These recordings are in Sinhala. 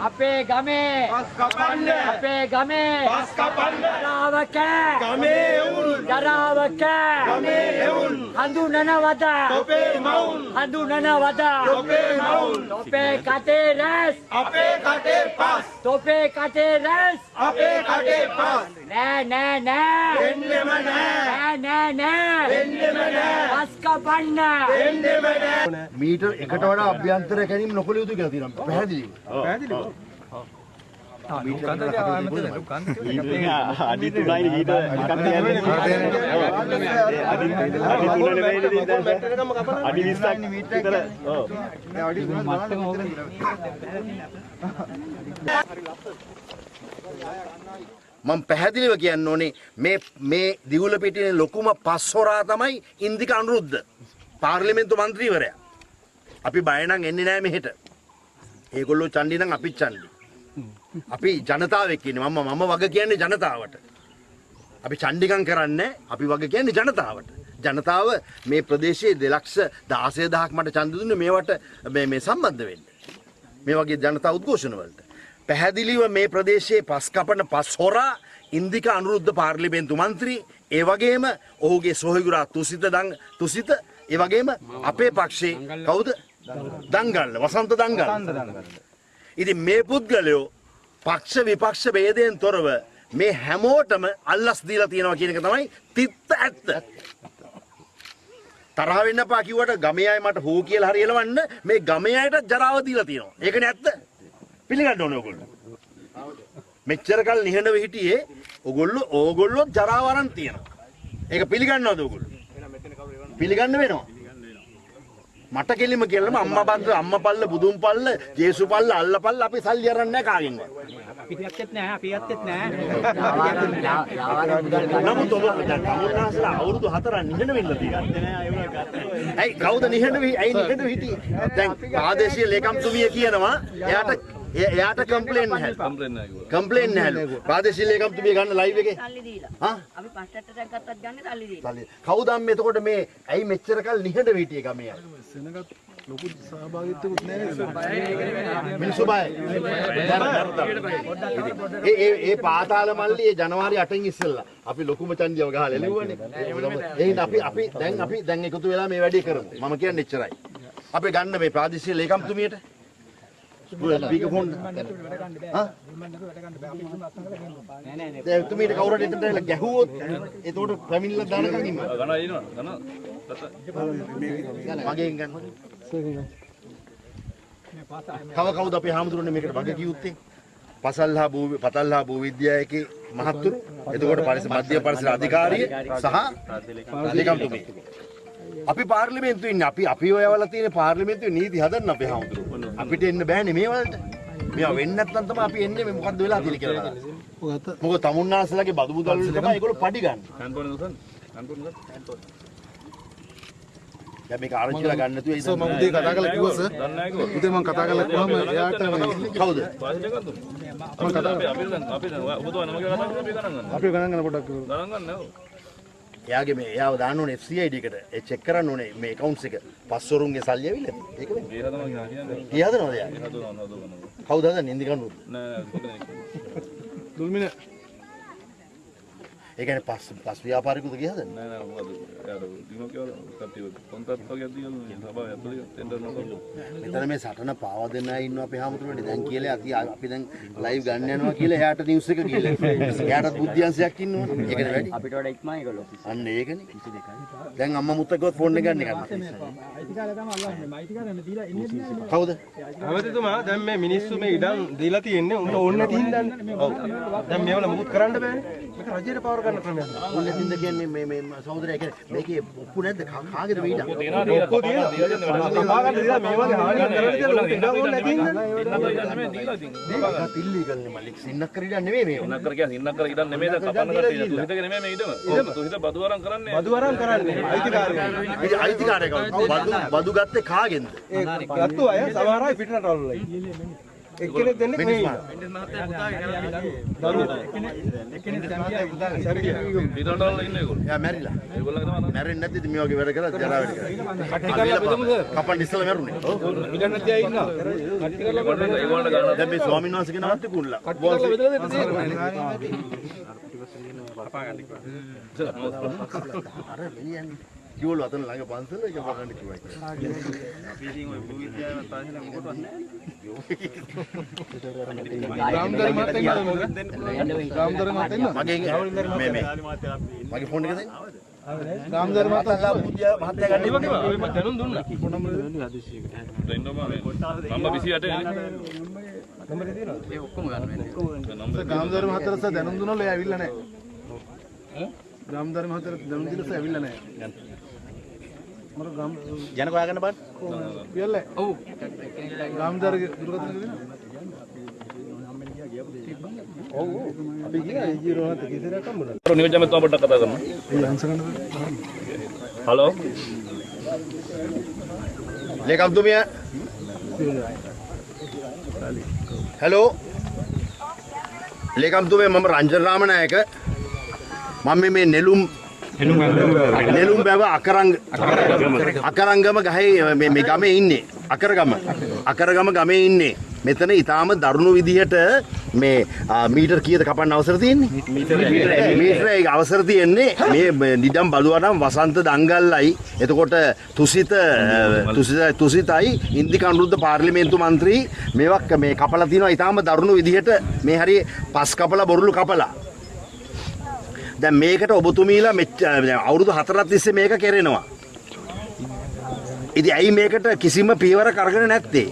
අපේ ගමේ පස් කපන්න අපේ ගමේ පස් කපන්න දරාවක ගමේ එවුන් දරාවක ගමේ එවුන් හඳුනනවද තොපේ මවුන් හඳුනනවද තොපේ මවුන් තොපේ කටේ රැස් අපේ කටේ පස් තොපේ කටේ රැස් අපේ කටේ පස් නෑ නෑ නෑ වෙන්නෙම නෑ නෑ නෑ වෙන්නෙම නෑ පස් කපන්න වෙන්නෙම නෑ මීටර් එකට වඩා අභ්‍යන්තර කැණීම් නොකළ යුතු කියලා තියෙනවා පැහැදිලිව. අඩි 3යි මීටර අඩි 20ක් විතර ඔව් මම පැහැදිලිව කියන්න ඕනේ මේ දිගුල පිටියේ ලොකුම පස්හොරා තමයි ඉන්දික අනුරුද්ධ පාර්ලිමේන්තු මන්ත්‍රීවරයා. අපි බය නම් එන්නේ නැහැ මෙහෙට. ඒගොල්ලෝ චණ්ඩි නම් අපිත් චණ්ඩි. අපි ජනතාවෙක් ඉන්නේ. මම වග කියන්නේ ජනතාවට. අපි චණ්ඩිකම් කරන්නේ අපි වග කියන්නේ ජනතාවට. ජනතාව මේ ප්‍රදේශයේ 2,16,000ක් මට ඡන්ද දුන්නේ මේවට මේ සම්බන්ධ වෙන්න. මේ වගේ ජනතා උද්ඝෝෂණ වලට. පැහැදිලිව මේ ප්‍රදේශයේ පස් කපන පස් හොරා ඉන්දික අනුරුද්ධ පාර්ලිමේන්තු මන්ත්‍රී ඒ වගේම ඔහුගේ සොහොයුරා තුසිත ඒ වගේම අපේ පක්ෂයේ කවුද දංගල්ල වසන්ත දංගල්ල. ඉතින් මේ පුද්ගලයෝ පක්ෂ විපක්ෂ ભેදයෙන් තොරව මේ හැමෝටම අල්ලස් දීලා තියෙනවා කියන එක තමයි තිත්ත ඇත්ත. තරහ වෙන්න එපා කිව්වට ගමේ අය මට හෝ කියලා හරි එලවන්න මේ ගමේ අයට ජරාව දීලා තියෙනවා. ඒකනේ ඇත්ත. පිළිගන්න ඕනේ ඔයගොල්ලෝ. මෙච්චර කල් නිහඬව හිටියේ ඕගොල්ලෝ ජරාව අරන් තියෙනවා. ඒක පිළිගන්නවද ඔයගොල්ලෝ? පිළිගන්න වෙනවා. මට කෙලිම කියලාම අම්මා පල්ල බුදුන් පල්ල ජේසු පල්ල අල්ල පල්ල අපි සල්ලි අරන් නැහැ කාගෙන්වත්. අපි ඇත්තෙත් නෑ අපි ඇත්තෙත් නෑ නමුත් ඔබ දැන් තමුන්නාසලා අවුරුදු 4ක් නිහඬ වෙන්න තියෙනවා. ඇයි කවුද නිහඬ හිටියේ? දැන් ප්‍රාදේශීය ලේකම්තුමිය කියනවා එයාට කම්ප්ලේන් නැහැ. කම්ප්ලේන් නැහැ. ප්‍රාදේශීය ලේකම්තුමිය ගන්න ලයිව් එකේ. සල්ලි දීලා. හා? අපි පස්සට දැන් ගත්තත් ගන්න සල්ලි දීලා. කවුද අම්ම එතකොට මේ ඇයි මෙච්චර කල් නිහඬ හිටියේ ගමේ අය? ලොකු සහභාගීත්වයක් නැහැ. මිනිස්සු බයයි. ඒ පාතාල මල්ලි ඒ ජනවාරි 8න් ඉස්සෙල්ලා අපි ලොකුම චන්දියව ගහලා එළුවනේ. එහෙනම් අපි දැන් එකතු වෙලා මේ වැඩේ කරමු. මම කියන්නේ එච්චරයි. අපි ගන්න මේ ප්‍රාදේශීය ලේකම්තුමියට ස්පීකර් ෆෝන් හා දැන් තුමීට කවුරුත් එතනට ඇවිල්ලා ගැහුවොත් එතකොට පැමිණිලා දානකම් ඉන්න ගණන් ඉන්නවා මගෙන් ගන්න කවුද අපේ හාමුදුරනේ මේකට වග කිව්ත්තේ පතල්හා භූවිද්‍යාලයේ මහත්තුරු එතකොට මධ්‍ය පරිසර අධිකාරිය සහ ලේකම්තුමිය අපි පාර්ලිමේන්තුවේ ඉන්නේ අපි ඔයවලා තියෙන පාර්ලිමේන්තුවේ නීති හදන්න අපේ හාමුදුරුවෝ අපිට එන්න බෑනේ මේ වලට මේවා වෙන්නේ නැත්නම් තමයි අපි එන්නේ මේ මොකද්ද වෙලා තියෙන්නේ කියලා බලන්න මොකද තමුන්නාසලාගේ බදු මුදල් වල තමයි ඒගොල්ලෝ පඩි ගන්න දැන් මේක ආරංචිලා ගන්න නැතුව සර් මම උදේ කතා කරලා කිව්වා සර් උදේ මම කතා කරලා කිව්වම එයාට කවුද අපි ගණන් ගන්න පොඩ්ඩක් එයාව දාන්න ඕනේ FCID එකට ඒ චෙක් කරන්න ඕනේ මේ accounts එක පස්වරුන්ගේ සල්ලි ඇවිල්ලාද ඒක වෙන්නේ ඒ හදනවද එයා කවුද හදන්නේ ඉන්දික අනුරුද්ධ නෑ දුල්මින ඒ කියන්නේ පස් ව්‍යාපාරිකුද කිය හදන්නේ නෑ මොකද යාර දිනෝ කියලා කට්ටිය කොන්ත්‍රාත් වගේ දීලා සභාව ඇතුලේ ටෙන්ඩර් නොකරලා මෙතන මේ සටන පාවා දෙන්න අය ඉන්නවා අපේ හැමතුරනේ දැන් කියලා අපි දැන් ලයිව් ගන්න යනවා කියලා එයාට නිවුස් එක කියලා එයාටත් බුද්ධියංශයක් ඉන්නවනේ ඒකනේ වැඩි අපිට වඩා ඉක්මයි ඒගොල්ලෝ අන්න ඒකනේ දැන් අම්මා මුත්තකවත් ෆෝන් එක ගන්න ගන්න අයිතිකාරය තමයි අල්ලන්නේ අයිතිකාරයන් දීලා ඉන්නේ නැහැ කවුද අවතිතුමා දැන් මේ මිනිස්සු මේ ඉඩම් දීලා තියෙන්නේ උන්න ඕන්න නැති හින්දානේ. ඔව්. දැන් මේවල මොකුත් කරන්න බෑනේ. මේක රජයට පවර ගන්න ක්‍රමයක්. ඕන්න නැතිද කියන්නේ මේ සහෝදරයා කියන්නේ මේකේ ඔප්පු නැද්ද කාගේද මේ ඉඩම් ඔක්කො තියෙනවා. සභා ගන්න දීලා මේ වගේ හානියක් කරලා තියෙනවා. ඉඩම් ඕන්න නැති හින්දානේ. ඒකත් ඉල්ලීගල් නේ මල්ලි සින්නක් කර ඉඩම් නෙමෙයි මේ ඉන්නක් කර කියන්නේ ඉන්නක් කර ඉඩම් නෙමෙයි ද කපන්න කට්ටිය තුහිතක නෙමෙයි මේ ඉඩම තුහිත බදු වරන් කරන්නේ බදු වරන් කරන්නේ අයිතිකාරයෝ. ඉතින් අයිතිකාරය කවුද බදු ගත්තේ කාගෙන්ද ඒ ගත්තු අය සමහර අය පිටරට වල එක්කෙනෙක් දෙන්නෙක් මේ ඉන්නවා. ඊටවල ඉන්නේ ඒගොල්ලෝ. එයා මැරිලා. ඒගොල්ලෝ තමයි මැරෙන්නේ නැද්ද ඉතින් මේ වගේ වැඩ කරලා ජරා වැඩ කරලා. කට්ටි කරලා බෙදමුද? කපන්න ඉස්සලා මැරුණේ. ඔව්. ඉඩම් නැති අය ඉන්නවා. කට්ටි කරලා ඒගොල්ලෝ ගන්න දැන් මේ ස්වාමීන් වහන්සේගේ නමත් කුල්ලා. කට්ටි කරලා බෙදලා දෙන්න තියෙනවා. අර මෙලියන්නේ. කිව්වලු අතන ළඟ පන්සල එක බලන්න කිව්වා කියලා. අපි ඉතින් ওই බුදු විද්‍යාවේ පාසල මොකටවත් නැහැ. රාම්දර මහත්තයා ඉන්නවද මොකද? රාම්දර මහත්තයා ඉන්නවද? මගේ ෆෝන් එක දෙන්න. රාම්දර මහත්තයා මහත්තයා ගන්න ඒ වගේ ඔය මම දැනුම් දුන්නා. ඉන්නවා මම 28 නේ. නම්බරේ තියෙනවද? ඒ ඔක්කොම ගන්න වෙන්නේ. රාම්දර මහත්තයාට දැනුම් දුන්නලු එයා ඇවිල්ලා නැහැ. රාම්දර මහත්තයාට දැනුම් දීලා ඇවිල්ලා නැහැ. මර ගම් ජන කොයා ගන්න බලන්න. පියල්ල. ඔව්. රාම්දරගේ දුරකථන දෙන්න. ඔව් ඔව්. අපි ගියා ඊජිරෝ හත කිසිරක් හම්බුණා. නියෝජ්‍යමත් පොඩ්ඩක් කතා කරමු. ඒ ආන්සර් කරන්න. හලෝ. ලේකම්තුමිය. හෙලෝ. ලේකම්තුමිය මම රංජන රාමනායක. මම මේ නෙළුම් බැව අකරංගම ගහේ මේ ගමේ ඉන්නේ. අකරගම ගමේ ඉන්නේ. මෙතන ඊටාම දරුණු විදිහට මේ මීටර් කීයද කපන්න අවසර තියෙන්නේ? මීටර අවසර තියෙන්නේ මේ නිදම් බලුවනම් වසන්ත දංගල්ලයි එතකොට තුසිතයි ඉන්දික අනුරුද්ධ පාර්ලිමේන්තු මන්ත්‍රී මේවක් මේ කපලා තිනවා ඊටාම දරුණු විදිහට මේ හරිය පස් කපලා බොරුළු කපලා. දැන් මේකට ඔබතුමීලා අවුරුදු 4ක් තිස්සේ මේක කෙරෙනවා. ඉතින් ඇයි මේකට කිසිම පියවරක් අරගෙන නැත්තේ?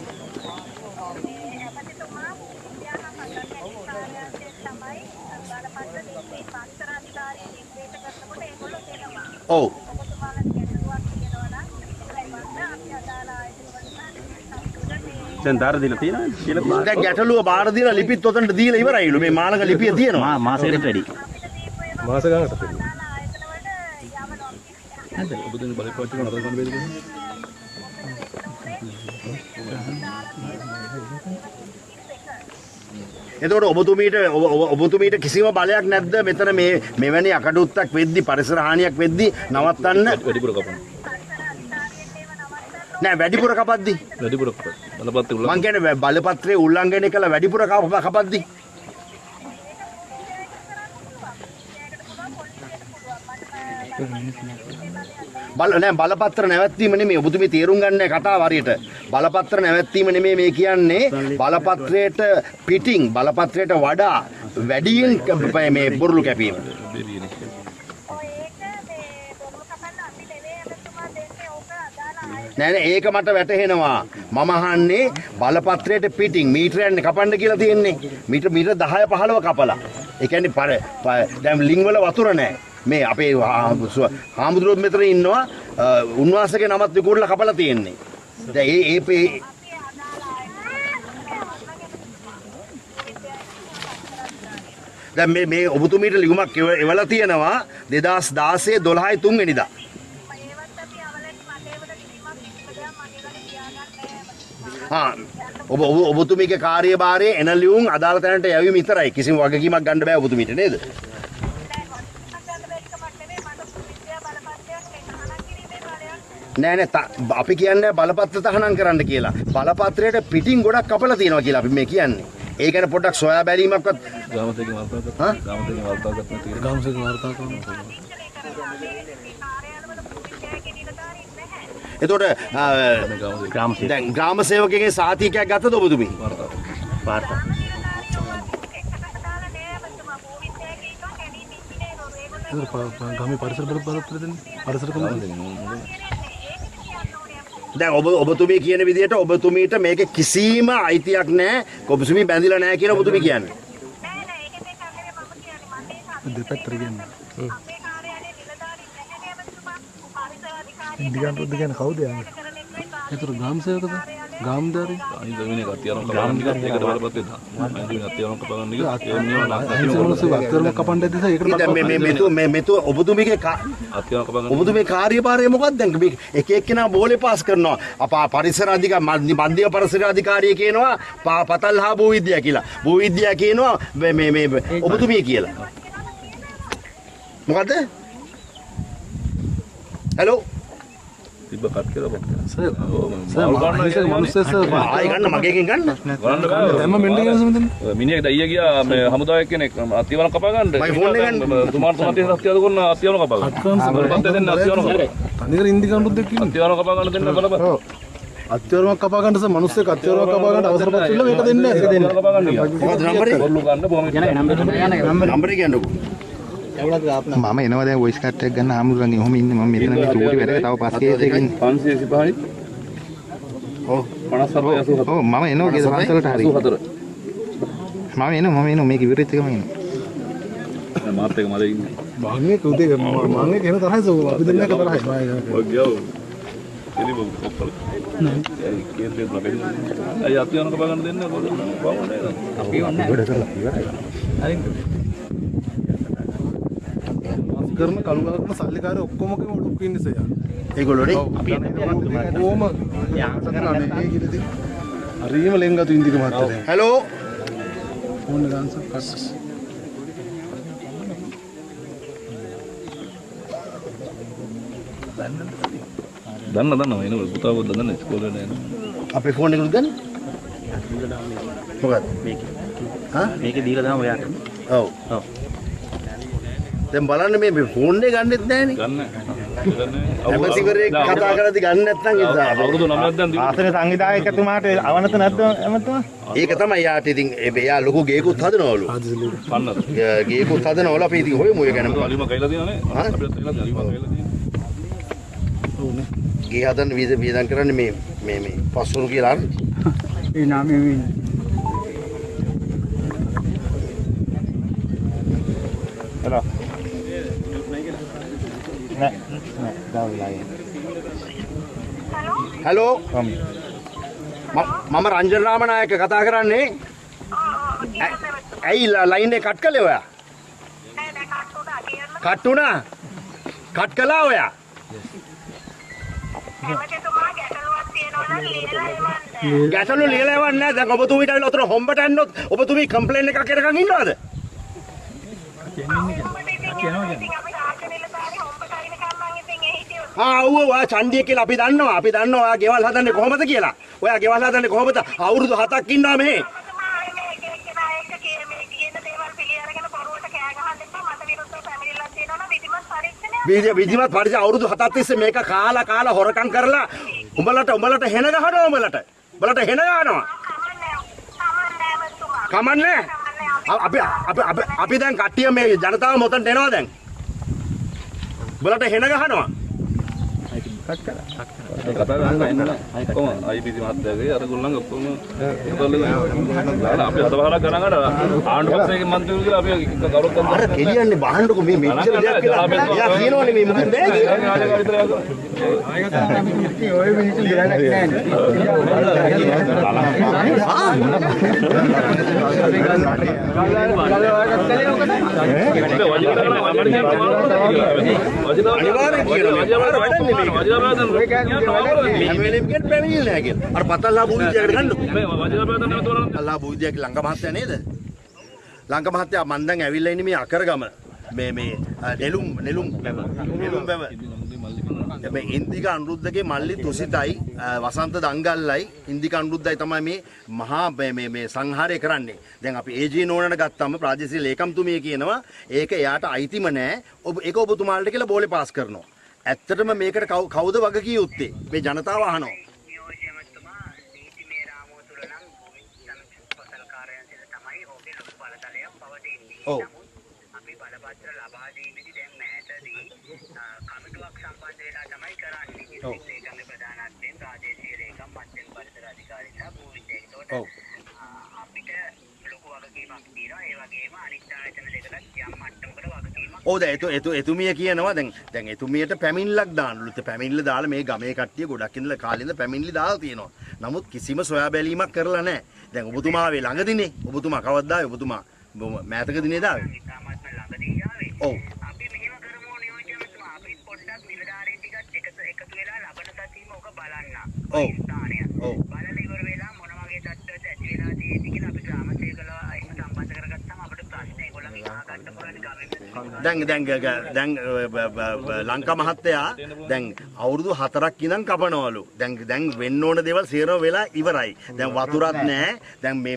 ඔව්. දැන් දාර දීලා තියෙනවද කියලා දැන් ගැටලුව බාර දීලා ලිපිත් ඔතනට දීලා ඉවරයිලු. මේ මාළක ලිපිය තියෙනවා. මාසෙකට වැඩි. මාස ගානකට. ඔබතුමී බලපෑම් කරන අතර ගන්න බැරිද? එතකොට ඔබතුමීට කිසිම බලයක් නැද්ද මෙතන මේ මෙවැනි අකටුත්තක් වෙද්දි පරිසර හානියක් වෙද්දි නවත්තන්න? වැඩිපුර කපන්න. නෑ වැඩිපුර කපද්දි. වැඩිපුර කපන්න. බලපත්‍රය මං කියන්නේ බලපත්‍රයේ උල්ලංඝනය කළ වැඩිපුර කපද්දි. බලපත්‍ර නැවැත්වීම නෙමෙයි ඔබතුමී තේරුම් ගන්න කතාව හරියට. බලපත්‍ර නැවැත්වීම නෙමෙයි මේ කියන්නේ බලපත්‍රයට පිටින් බලපත්‍රයට වඩා වැඩියෙන් මේ බොරුළු කැපීම. නෑ ඒක මට වැටහෙනවා. මම අහන්නේ බලපත්‍රයට පිටින් මීටරයක් කපන්න කියලා තියෙන්නේ. මීටර 10 15 කපලා. ඒ කියන්නේ දැන් ලිංග වල වතුර නෑ. මේ අපේ හාමුදුරුවෝ මෙතන ඉන්නවා උන්වහන්සේගේ නමත් විකුණලා කපලා තියෙන්නේ. දැන් දැන් මේ ඔබතුමීට ලියුමක් එවලා තියෙනවා 2016 12 3 වෙනිදා. ඔබතුමීගේ කාර්යභාරයේ එන ලියුම් අදාළ තැනට යවීම විතරයි. කිසිම වගකීමක් ගන්න බෑ ඔබතුමීට නේද? නෑ අපි කියන්නේ බලපත්‍ර තහනම් කරන්න කියලා. බලපත්‍රයට පිටින් ගොඩක් කපලා තියෙනවා කියලා අපි මේ කියන්නේ. ඒ ගැන පොඩ්ඩක් සොයා බැලීමක්වත් ගාමසේකින් වාර්තා කරනවා. ගාමසේකින් වාර්තා කරනවා. ගාමසේකින් වාර්තා කරනවා. එතකොට දැන් ග්‍රාම සේවකගේ සාතිකයක් ගත්තද ඔබතුමී? වාර්තා. ගාමේ පරිසර බලපත්‍ර දෙන්නේ. පරිසර දැන් ඔබතුමී කියන විදිහට ඔබතුමීට මේකේ කිසිම අයිතියක් නැහැ. ඔබතුමී බැඳිලා නැහැ කියලා ඔබතුමී කියන්නේ. දෙපැත්තට කියන්නේ. ඉන්දියානු දෙකන කවුද යන්නේ? ඒතර ග්‍රාම සේවකද? ගාම්දාරි අනිත් වෙන කතියන කපන්න ටිකක් ඒකට බලපත් වෙනවා. අනිත් වෙන කතියන කපන්න ටික ඒ නියම මිනිස්සු අත්තරම කපන්න ඇද්දි ඒකට දැන් මේ ඔබතුමීගේ කතියන කපන්න ඔබතුමී කාර්යභාරය මොකක්ද දැන් මේ එක එක්කෙනා බෝලේ පාස් කරනවා පරිසර අධිකාරිය මධ්‍ය පරිසර අධිකාරිය කියනවා පතල් හා භූවිද්‍යාව කියලා භූවිද්‍යාව කියනවා මේ ඔබතුමී කියලා මොකද්ද හෙලෝ තිබ්බ කට් කියලා බං. සර් මිනිස්සු සර් ආයි ගන්න මගේකින් ගන්න ගන්න බෑ. දැම්ම මෙන්ඩින් කරන මෙතන මිනිහෙක් දැයිය ගියා මේ හමුදාවක් කෙනෙක් අතිවන කපා ගන්න. මයි ෆෝන් එක ගන්න. තුමාට සත්‍ය කරන අතිවන කපා ගන්න. බලපත් දෙන්න අතිවන කපා ගන්න. තනිකර ඉන්දික අනුරුද්දෙක් ඉන්නේ අතිවන කපා ගන්න දෙන්න බලපත්. අත්‍යවරමක් කපා ගන්න සර් මිනිස්සෙක් අත්‍යවරමක් කපා ගන්න අවසර පත් ඉල්ල මේක දෙන්නේ නැහැ දෙන්න කපා ගන්න ගියා. මොකද නම්බරේ බොල්ලු ගන්න බොහොම නම්බරේ කියන්නකෝ මම එනවා දැන් වොයිස් කට් එක ගන්න ආමුරන්ගේ ඔහොම ඉන්නේ මම මෙතන මේ චූටි වැඩක තව පස් කේස් එකකින් 585යි. ඔව් 57 ඔව් මම එනවා ගේ පන්සලට හරි 84. මම එනවා මේක ඉවරෙච්ච එකම එනවා මාත් එක මලේ ඉන්නේ. මංගේ උදේ මංගේ කෙන තරහයි සෝ අපි දෙන්න එක තරහයි ඔය ගියෝ. එලි බෝ ඔක්කොල. නෑ. කේස් එක ලබෙන්න. අය අතිවන කපා ගන්න දෙන්න බොහොම නේද? අපි වන්නේ. ගොඩ කරලා ඉවරයි. හරිද? කරන කළු ගලන සල්ලිකාරය ඔක්කොම ඔඩුක් ඉන්නේ සයා ඒගොල්ලෝනේ අපි කොහොම යාසකරන්නේ ඒ කිරිදි හරිම ලෙන්ගතු ඉන්දික මහත්තයා හෙලෝ ෆෝන් එක ආන්සර් කස් දන්න එනවා පුතාව දන්න ඉස්කෝලේ නෑ. අපේ ෆෝන් එක ගන්න මොකක්ද හා මේක දීලා දාම ඔයාට. ඔව් දැන් බලන්න මේ ෆෝන් එක ගන්නෙත් නැහනේ ගන්න. ඇමතිවරයෙක් කතා කරද්දි ගන්න නැත්නම් ඉතින් අවුරුදු 9ක් දැන් දිනු. ආසන සංවිධායකතුමාට අවනත නැද්ද එමතුමා ඒක තමයි යාට ඉතින් එයා ලොකු ගේකුත් හදනවලු පන්නද. ගේකුත් හදනවලු අපි ඉතින් හොයමු ඒ ගැන අලිම කයිලා තියෙනනේ. අපිත් කයිලා තියෙනවා. අලිම කයිලා තියෙනවා. ගේ හදන්න වීදම් කරන්නේ මේ පස්වරු කියලා අර ඒ නාමයේ හලෝ නෑ දාවිලා හෙලෝ මම රංජන රාමනායක කතා කරන්නේ ඇයි ලයින් එක කට් කළේ ඔයා කට් වුණා කට් කළා ඔයා ගැටලු ලියලා එවන්නේ නැහැ දැන් ඔබතුමීට ඇවිල්ලා උතන හොම්බට යන්නොත් ඔබතුමී කම්ප්ලේන් එකක් කරගෙන ඉන්නවද ඔව් චන්දිය කියලා අපි දන්නවා ඔයා ගෙවල් හදන්නේ කොහොමද කියලා. ඔයා ගෙවල් හදන්නේ කොහොමද? අවුරුදු 7ක් ඉන්නවා මෙහෙ. විධිමත් පරිසර අවුරුදු 7ක් තිස්සේ මේක කාලා හොරකම් කරලා උඹලට හෙන ගහනවා උඹලට හෙන ගහනවා. කමන්නේ. අපි දැන් කට්ටිය මේ ජනතාව මොතන්ට එනවා දැන්. උඹලට හෙන ගහනවා. කතා කරන්න එන්න. කොහොම IPC මහත්තයාගේ අර ගොල්ලන් ඔක්කොම අපි අතවහලා ගණන් ගන්න ආණ්ඩු පක්ෂයේ මන්ත්‍රීවරු කියලා අපි කවුරුත් අර කෙලියන්නේ බහන්නකො මේ මෙච්චර දෙයක් කියලා. එයා කියනවනේ මේ මොකද බෑ කියලා. ඔය මිනිස්සු ගිරණක් අර පතල්ලා බුද්ධියකට ගන්නකො මේ වජිරාපෑදන් නේද අල්ලා බුද්ධියක ලංක මහත්තයා නේද ලංක මහත්තයා මන් දැන් ඇවිල්ලා ඉන්නේ මේ අකරගම මේ නෙළුම් බැව මේ ඉන්දික අනුරුද්ධගේ මල්ලි තුසිතයි වසන්ත දංගල්ලයි ඉන්දික අනුරුද්ධයි තමයි මේ මහා මේ සංහාරය කරන්නේ. දැන් අපි AG නෝනට ගත්තම ප්‍රාදේශීය ලේකම්තුමිය කියනවා ඒක එයාට අයිතිම නෑ. ඒක ඔබතුමාලට කියලා බෝලේ පාස් කරනවා. ඇත්තටම මේකට කවුද වග කිය යුත්තේ? මේ ජනතාව අහනවා. ඔව්. අපි බලපත්‍ර ලබා දීමේදී දැන් මෑතදී කමිටුවක් සම්බන්ධ වෙලා තමයි කරන්නේ. ඔව්. ඒකගේ ප්‍රධානත්වයෙන් ප්‍රාදේශීය ලේකම් මධ්‍යම පරිසර අධිකාරී සහ භූවිද්‍යාඥයෝට අපිට ලොකු වගකීමක් තියෙනවා. ඒ වගේම අනිත් ආයතන දෙකකට යම් මට්ටමකට වගකීමක්. ඔව් දැන් එතුමිය කියනවා දැන් එතුමියට පැමිණිල්ලක් දාන්නලු. පැමිණිල්ල දාලා මේ ගමේ කට්ටිය ගොඩක් ඉඳලා කාලේ ඉඳලා පැමිණිලි දාලා තියෙනවා. නමුත් කිසිම සොයා බැලීමක් කරලා නැහැ. දැන් ඔබතුමා ආවේ ළඟදිනේ. ඔබතුමා කවද්ද ආවේ? ඔබතුමා මෑතකදී නේද ආවේ? ඉතාමත්ම ළඟදී ආවේ. ඔව්. අපි මෙහෙම කරමු නියෝජ්‍යමතුමා. අපි පොඩ්ඩක් නිලධාරීන් ටිකත් එකතු වෙලා ලබන සතියේම ඔක බලන්න. ඔව්. ස්ථානය. ඔව්. බලලා ඉවර වෙලා මොන වගේ තත්ත්වයක්ද ඇති වෙලා තියෙන්නේ කියලා අපි ග්‍රාමසේවකලා ඒක සම්බන්ධ කරගත්තාම අපිට ප්‍රශ්න ඒගොල්ලන්ගේ අහගන්න පුළුවන් ගමෙන්. දැන් ලංකා මහත්තයා දැන් අවුරුදු 4ක් ඉඳන් කපනවලු. දැන් වෙන්න ඕන දේවල් සේරම වෙලා ඉවරයි. දැන් වතුරත් නැහැ. දැන් මේ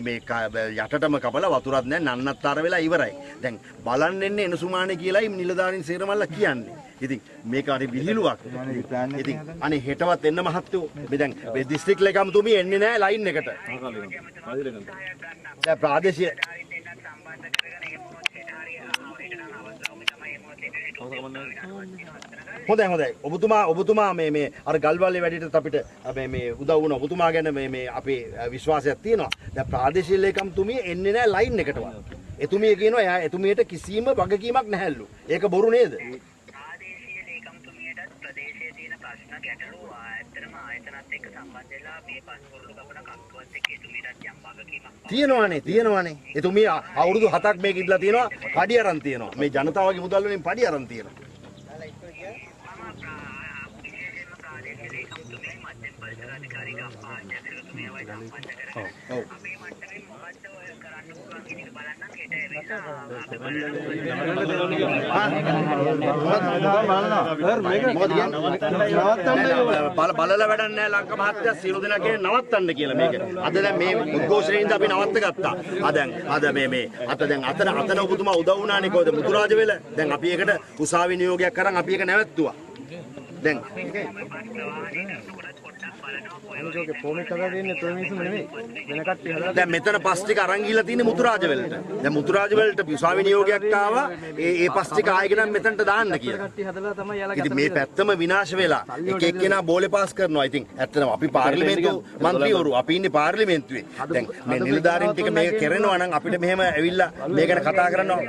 යටටම කපලා වතුරත් නැහැ. නන්නත්තර වෙලා ඉවරයි. දැන් බලන්න එන්නේ එනසුමානේ කියලායි නිලධාරීන් සේරමල්ලා කියන්නේ. ඉතින් මේක හරි විහිළුවක්. ඉතින් අනේ හෙටවත් එන්න මහත්තයෝ. මේ දැන් මේ දිස්ත්‍රික් ලේකම්තුමිය එන්නේ නැහැ ලයින් එකට. දැන් ප්‍රාදේශීය හොඳයි ඔබතුමා මේ අර ගල්වලේ වැඩිට අපිට මේ උදව් වුණා. ඔබතුමා ගැන මේ අපේ විශ්වාසයක් තියෙනවා. දැන් ප්‍රාදේශීය ලේකම්තුමිය එන්නේ නැහැ ලයින් එකටවත්. එතුමිය කියනවා එතුමියට කිසිම වගකීමක් නැහැලු. ඒක බොරු නේද? ප්‍රාදේශීය ලේකම්තුමියටත් ප්‍රදේශයේ තියෙන ප්‍රශ්න ගැටලු ඇත්තටම ආයතනත් එක්ක සම්බන්ධ වෙලා මේ පස්කොල්ල ගමන කක්කවත් එක්ක එතුමියටත් යම් වගකීමක් තියෙනවානේ. එතුමිය අවුරුදු 7ක් මේක ඉඳලා තියෙනවා. පඩි අරන් තියෙනවා. මේ ජනතාවගේ මුදල් වලින් පඩි අරන් තියෙනවා. බලලා වැඩක් නැහැ ලංකා මහත්තයා සියලු දෙනා කියන්නේ නවත්තන්න කියලා මේක. අද දැන් මේ උද්ඝෝෂණයෙන්ද අපි නවත්ත ගත්තා. අතන ඔබතුමා උදව් වුණානේ කොහෙද මුතුරාජවෙල. දැන් අපි ඒකට උසාවි නියෝගයක් කරන් අපි ඒක නැවැත්තුවා. දැන් දැන් මෙතන පස් ටික අරන් ගිහලා තියෙන්නේ මුතුරාජවලට. දැන් මුතුරාජවලට උසාවි නියෝගයක් ආවා. ඒ පස් ටික ආයෙත් මෙතනට දාන්න කියලා. ඉතින් මේ පැත්තම විනාශ වෙලා එක එක්කෙනා බෝලේ පාස් කරනවා. ඉතින් ඇත්තටම අපි පාර්ලිමේන්තු මන්ත්‍රීවරු අපි ඉන්නේ පාර්ලිමේන්තුවේ. දැන් මේ නිලධාරීන් ටික මේක කරනවා නම් අපිට මෙහෙම ඇවිල්ලා මේ ගැන කතා කරනවා.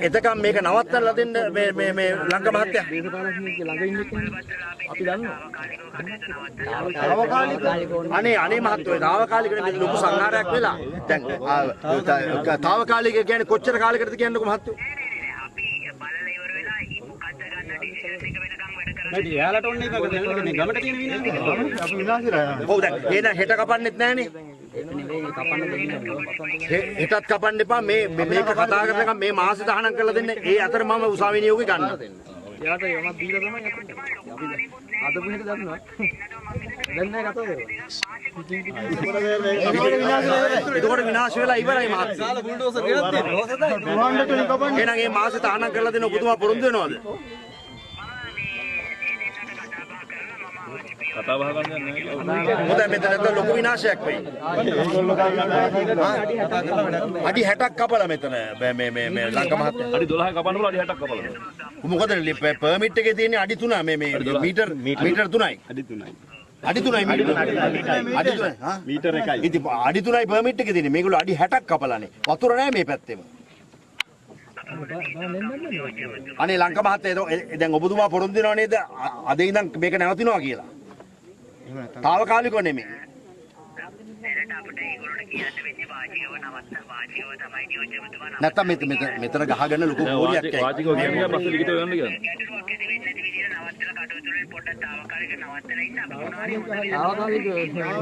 එතකම් මේක නවත්තලා දෙන්න මේ ලංකා මහත්තයා අපි දන්නවා අනේ මහත්තයෝ තාවකාලික නෙමෙයි ලොකු සංහාරයක් වෙලා දැන් තාවකාලික කියන්නේ කොච්චර කාලයකටද කියන්නකෝ මහත්තයෝ අපි බලලා ඉවර වෙලා මොකද්ද ගන්න ඩිසිෂන් එක වෙනකම් වැඩ කරන්නේ නේද යාලට ඔන්නේ එකක් දැන් මේ ගමට තියෙන විනාශය අපි විනාශ කරා. ඔව් දැන් එහෙනම් හෙට කපන්නෙත් නැහනේ හෙටත් කපන්න එපා මේක කතා කරනකම් මේ මාසෙ දහනම් කරලා දෙන්න ඒ අතර මම උසාවි නියෝගය ගන්නවා එයාට යමක් දීලා තමයි අද පුහෙට දන්නවා දැන් නෑ කතා කරන්නේ එතකොට විනාශ වෙලා ඉවරයි මහත්තයා විශාල බුල්ඩෝසර් ගෙනත් තියෙනවා. එහෙනම් මේ මාසෙ දහනම් කරලා දෙන්න ඔබතුමා පොරොන්දු වෙනවද කතා බහ ගන්න නැහැ. හොඳයි මෙතන ලොකු විනාශයක් වෙයි. අඩි 60ක් කපලා මෙතන මේ ලංකා මහත්තයා. අඩි 12 කපන්න පුළුවන් අඩි 60ක් කපලා. මොකද පර්මිට් එකේ තියෙන්නේ අඩි 3 මේ මීටර් 3යි. අඩි 3යි මීටර එකයි. ඉතින් අඩි 3යි පර්මිට් එකේ තියෙන්නේ. මේගොල්ලෝ අඩි 60ක් කපලානේ. වතුර නැහැ මේ පැත්තේම. අනේ ලංකා මහත්තයා දැන් ඔබතුමා පොරොන්දු වෙනව නේද? අද ඉඳන් මේක නැවතිනවා කියලා. තාවකාලිකව නෙමෙයි. දැනට අපිට ඒගොල්ලෝට කියන්න වෙන්නේ වාචිකව තමයි නියෝජ්‍යමතුමා නැත්තම් මෙතන ගහගෙන ලොකු කෝරියක් ඇයි. වාචිකව කියන්නේ පස්සේ ලිඛිතව යන්න කියන්නේ. ගැටලුවක් ඇති වෙන්නේ නැති විදිහට නවත්තලා කටයුතු වලින් පොඩ්ඩක් తాවකාලික නවත්තලා ඉන්න අපි මොනවා හරි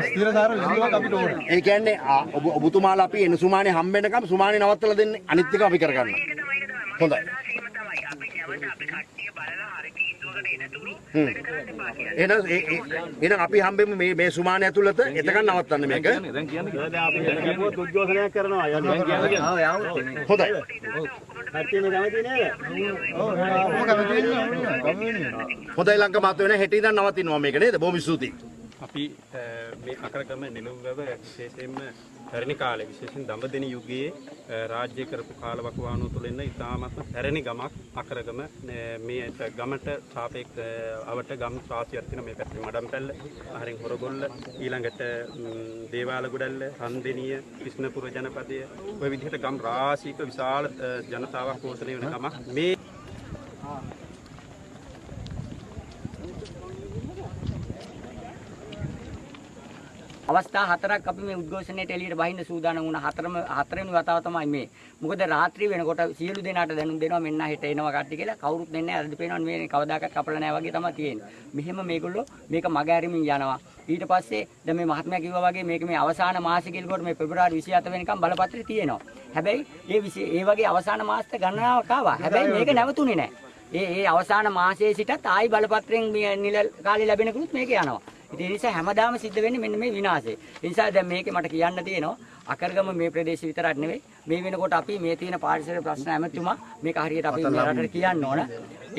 ස්ථිරසාර විසඳුමක් අපිට ඕනේ. ඒ කියන්නේ ඔබතුමාලා අපි එන සුමානේ හම්බෙන්නකම් සුමානේ නවත්තලා දෙන්නේ අනිත් එක අපි කරගන්නවා. හොඳයි. අපි නැවත අපි කට්ටිය බලලා හරි තීන්දුවකට එනතුරු එහෙනම් අපි හම්බෙමු මේ සුමානේ ඇතුළත එතකන් නවත්තන්න මේක. දැන් කියන්නේ දැන් අපි කිව්වොත් උද්ඝෝෂණයක් කරනවා. හොඳයි. හොඳයි ලංකා මහත්තයෝ නේ හෙට ඉඳන් නවතිනවා මේක නේද? බොහොම ස්තුතියි. අපි මේ අකරගම නෙළුම්වැව විශේෂයෙන්ම පැරණි කාලේ විශේෂයෙන් දඹදෙණි යුගයේ රාජ්‍ය කරපු කාලවකවානුව තුළ ඉන්න ඉතාමත්ම පැරණි ගමක් අකරගම. මේ ගමට අවට ගම් රාශියක් තියෙන මේ පැත්තේ මඩම්පැල්ල, හරින් හොරගොල්ල, ඊළඟට දේවාලගොඩල්ල, රන්දෙනිය, ක්‍රිෂ්ණපුර ජනපදය ඔය විදිහට ගම් රාශියක විශාල ජනතාවක් පෝෂණය වෙන ගමක්. මේ අවස්ථා හතරක් අපි මේ උද්ඝෝෂණයට එළියට බහින්න සූදානම් වුණා. හතරවෙනි වතාව තමයි මේ. මොකද රාත්‍රී වෙනකොට සියලු දෙනාට දැනුම් දෙනවා මෙන්න හෙට එනවා කට්ටිය කියලා. කවුරුත් දෙන්නේ නැහැ. අද පේනවා මේ කවදාකවත් කපලා නැහැ වගේ තමයි තියෙන්නේ. මෙහෙම මේගොල්ලෝ මේක මග ඇරමින් යනවා. ඊට පස්සේ දැන් මේ මහත්මයා කිව්වා වගේ මේක මේ අවසාන මාසෙ කියනකොට මේ පෙබරවාරි 27 වෙනිකම් බලපත්‍රය තියෙනවා. හැබැයි ඒ වගේ අවසාන මාසෙට ගණනාවක් ආවා. හැබැයි මේක නැවතුනේ නැහැ. ඒ අවසාන මාසයේ සිටත් ආයි බලපත්‍රයෙන් නිල කාලේ ලැබෙනකුත් මේක යනවා. ඉතින් ඒ නිසා හැමදාම සිද්ධ වෙන්නේ මෙන්න මේ විනාශය. ඒ නිසා දැන් මේකේ මට කියන්න තියෙනවා අකරගම මේ ප්‍රදේශය විතරක් නෙවෙයි මේ වෙනකොට අපි මේ තියෙන පාරිසරික ප්‍රශ්න ඇමතුමා මේක හරියට අපි මේ රටට කියන්න ඕන.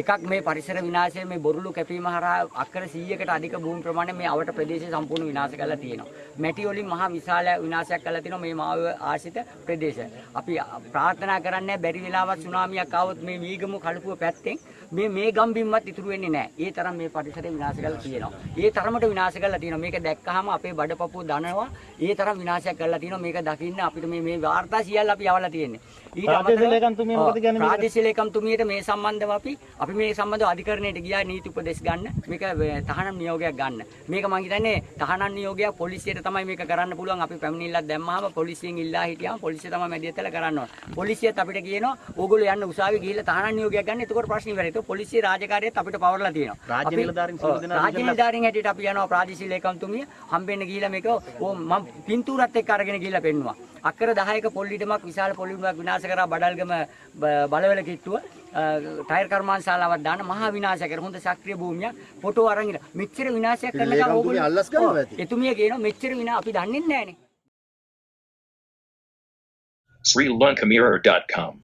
එකක් මේ පරිසර විනාශය මේ බොරුළු කැපීම හරහා අක්කර 100කට අධික භූමි ප්‍රමාණය මේ අවට ප්‍රදේශය සම්පූර්ණ විනාශ කරලා තියෙනවා. මැටි වලින් මහා විශාල විනාශයක් කරලා තියෙනවා මේ මාව ආශ්‍රිත ප්‍රදේශය. අපි ප්‍රාර්ථනා කරන්නේ බැරි වෙලාවත් සුනාමියක් ආවොත් මේ වීගමු කලපුව පැත්තෙන් මේ ගම් බිම්මත් ඉතුරු වෙන්නේ නැහැ. ඒ තරම් මේ පරිසරය විනාශ කරලා තියෙනවා. ඒ තරමට විනාශ කරලා තියෙනවා. මේක දැක්කහම අපේ බඩපපුව දනවා. ඒ තරම් විනාශයක් කරලා තියෙනවා. මේක දකින්න අපිට මේ වාර්තා සියල්ල අපි යවලා තියෙන්නේ. ඊට අමතරව ප්‍රාදේශීය ලේකම්තුමියට මේ සම්බන්ධව අපි මේ සම්බන්ධව අධිකරණයට ගියා නීති උපදෙස් ගන්න. මේක තහනම් නියෝගයක් ගන්න. මේක මම හිතන්නේ තහනම් නියෝගයක් පොලිසියට තමයි මේක කරන්න පුළුවන්. අපි පැමිණිල්ලක් දැම්මහම පොලිසියෙන් ඉල්ලා හිටියාම පොලිසිය තමයි මැදිහත්ලා කරන්න ඕන. පොලිසියත් අපිට කියනවා ඕගොල්ලෝ යන්න උසාවිය ගිහිල්ලා තහනම් නියෝගයක් ගන්න. එතකොට ප්‍රශ්න ඉවරයි. ඒක පොලිසිය රාජකාරියත් අපිට පවර්ලා තියෙනවා. රාජ්‍ය නිලධාරීන් හැටියට අපි යනවා ප්‍රාදේශීය ලේකම්තුමිය හම්බෙන්න ගිහිල්ලා මේක මම පින්තූරත් එක්ක අරගෙන ගිහිල්ලා පෙන්නුවා. අක්කර 10ක පොල්ලිඩමක් විශාල පොල්ලිඩමක් විනාශ කරා බඩල්ගම බලවල කිට්ටුව ටයර් කර්මාන්තශාලාවක් දාන මහා විනාශයක් කර හොඳ ශක්‍රීය භූමියක් ෆොටෝ අරන් ඉන්න මෙච්චර විනාශයක් කරන ගමන් ඕගොල්ලෝ එතුමිය කියනවා මෙච්චර අපි දන්නේ නැහනේ. SriLankaMirror.com